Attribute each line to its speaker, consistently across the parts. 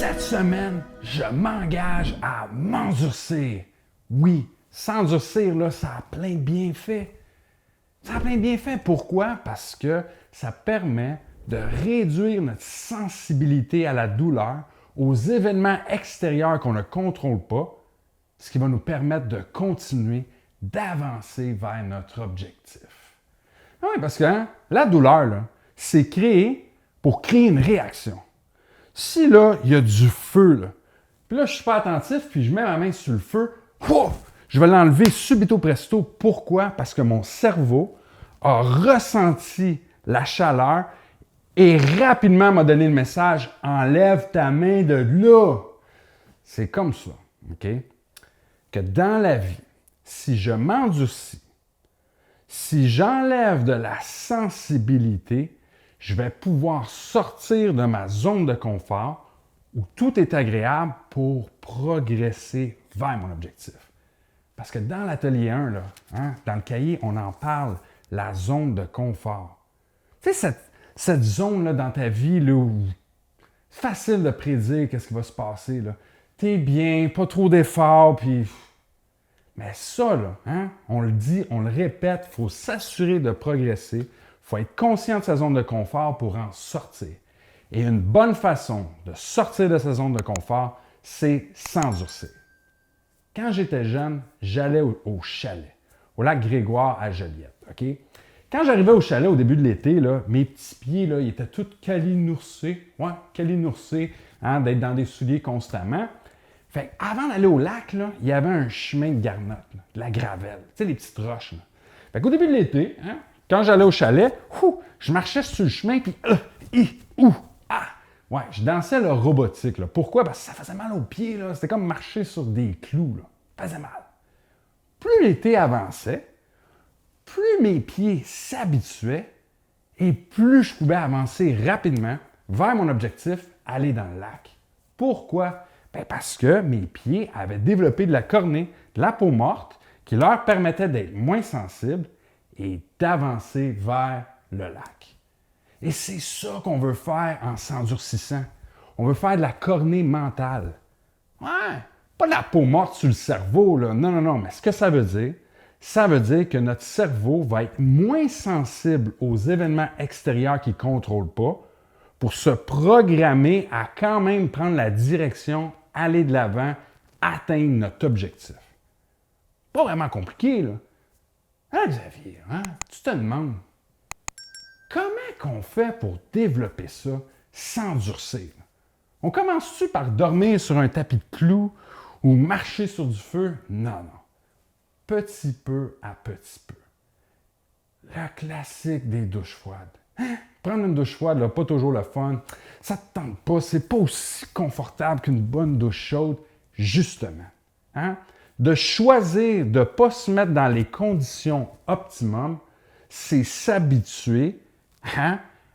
Speaker 1: Cette semaine, je m'engage à m'endurcir. Oui, s'endurcir, là, ça a plein de bienfaits. Ça a plein de bienfaits. Pourquoi? Parce que ça permet de réduire notre sensibilité à la douleur, aux événements extérieurs qu'on ne contrôle pas, ce qui va nous permettre de continuer d'avancer vers notre objectif. Oui, parce que la douleur, là, c'est créé pour créer une réaction. Si là, il y a du feu, là, puis là, je ne suis pas attentif, puis je mets ma main sur le feu, pouf, je vais l'enlever subito presto. Pourquoi? Parce que mon cerveau a ressenti la chaleur et rapidement m'a donné le message « Enlève ta main de là ». C'est comme ça, OK? Que dans la vie, si je m'endurcis, si j'enlève de la sensibilité, je vais pouvoir sortir de ma zone de confort où tout est agréable pour progresser vers mon objectif. Parce que dans l'atelier 1, là, dans le cahier, on en parle, la zone de confort. Tu sais, cette zone-là dans ta vie là, où c'est facile de prédire qu'est-ce qui va se passer. Tu es bien, pas trop d'efforts, puis... Mais ça, là, on le dit, on le répète, il faut s'assurer de progresser, il faut être conscient de sa zone de confort pour en sortir. Et une bonne façon de sortir de sa zone de confort, c'est s'endurcir. Quand j'étais jeune, j'allais au chalet, au lac Grégoire à Joliette. Okay? Quand j'arrivais au chalet au début de l'été, là, mes petits pieds là, ils étaient tous calinoursés, d'être dans des souliers constamment. Fait avant d'aller au lac, là, il y avait un chemin de garnotte, là, de la gravelle, tu sais, les petites roches. Là. Fait qu'au début de l'été, quand j'allais au chalet, je marchais sur le chemin, puis je dansais le robotique. Là. Pourquoi? Parce que ça faisait mal aux pieds. Là. C'était comme marcher sur des clous. Là. Ça faisait mal. Plus l'été avançait, plus mes pieds s'habituaient et plus je pouvais avancer rapidement vers mon objectif, aller dans le lac. Pourquoi? Parce que mes pieds avaient développé de la cornée, de la peau morte, qui leur permettait d'être moins sensibles et d'avancer vers le lac. Et c'est ça qu'on veut faire en s'endurcissant. On veut faire de la cornée mentale. Ouais, pas de la peau morte sur le cerveau, là. Non. Mais ce que ça veut dire, que notre cerveau va être moins sensible aux événements extérieurs qu'il ne contrôle pas pour se programmer à quand même prendre la direction, aller de l'avant, atteindre notre objectif. Pas vraiment compliqué, là. Xavier, tu te demandes, comment qu'on fait pour développer ça, s'endurcir? On commence-tu par dormir sur un tapis de clous ou marcher sur du feu? Non. Petit peu à petit peu. Le classique des douches froides. Prendre une douche froide, là, pas toujours le fun. Ça ne te tente pas, c'est pas aussi confortable qu'une bonne douche chaude, justement. De choisir de ne pas se mettre dans les conditions optimum, c'est s'habituer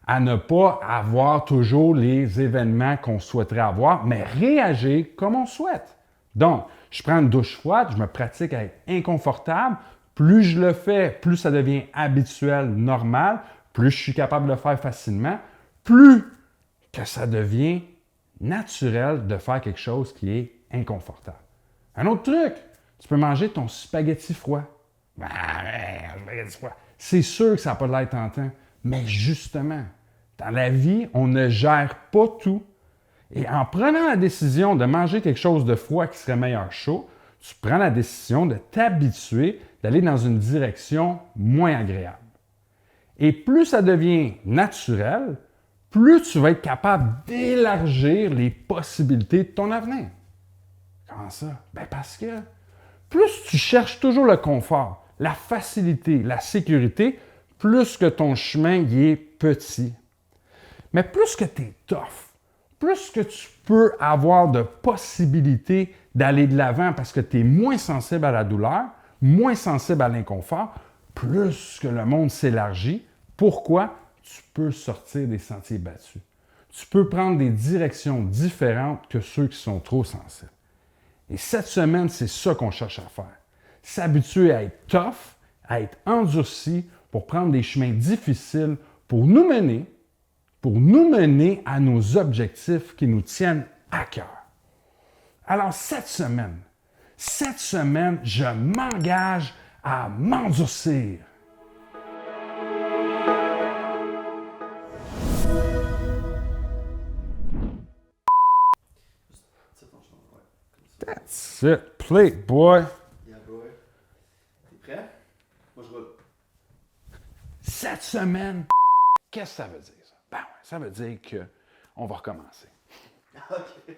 Speaker 1: à ne pas avoir toujours les événements qu'on souhaiterait avoir, mais réagir comme on souhaite. Donc, je prends une douche froide, je me pratique à être inconfortable. Plus je le fais, plus ça devient habituel, normal. Plus je suis capable de le faire facilement, plus que ça devient naturel de faire quelque chose qui est inconfortable. Un autre truc, tu peux manger ton spaghetti froid. Spaghetti froid. C'est sûr que ça n'a pas l'air tentant, mais justement, dans la vie, on ne gère pas tout. Et en prenant la décision de manger quelque chose de froid qui serait meilleur chaud, tu prends la décision de t'habituer d'aller dans une direction moins agréable. Et plus ça devient naturel, plus tu vas être capable d'élargir les possibilités de ton avenir. Comment ça? Parce que plus tu cherches toujours le confort, la facilité, la sécurité, plus que ton chemin y est petit. Mais plus que tu es tough, plus que tu peux avoir de possibilités d'aller de l'avant parce que tu es moins sensible à la douleur, moins sensible à l'inconfort, plus que le monde s'élargit. Pourquoi? Tu peux sortir des sentiers battus. Tu peux prendre des directions différentes que ceux qui sont trop sensibles. Et cette semaine, c'est ça qu'on cherche à faire. S'habituer à être tough, à être endurci pour prendre des chemins difficiles pour nous mener à nos objectifs qui nous tiennent à cœur. Alors, cette semaine, je m'engage à m'endurcir. That's it. Play, boy.
Speaker 2: Yeah, boy. T'es prêt? Moi, je roule.
Speaker 1: Cette semaine, qu'est-ce que ça veut dire, ça? Ben ouais, ça veut dire qu'on va recommencer.
Speaker 2: OK.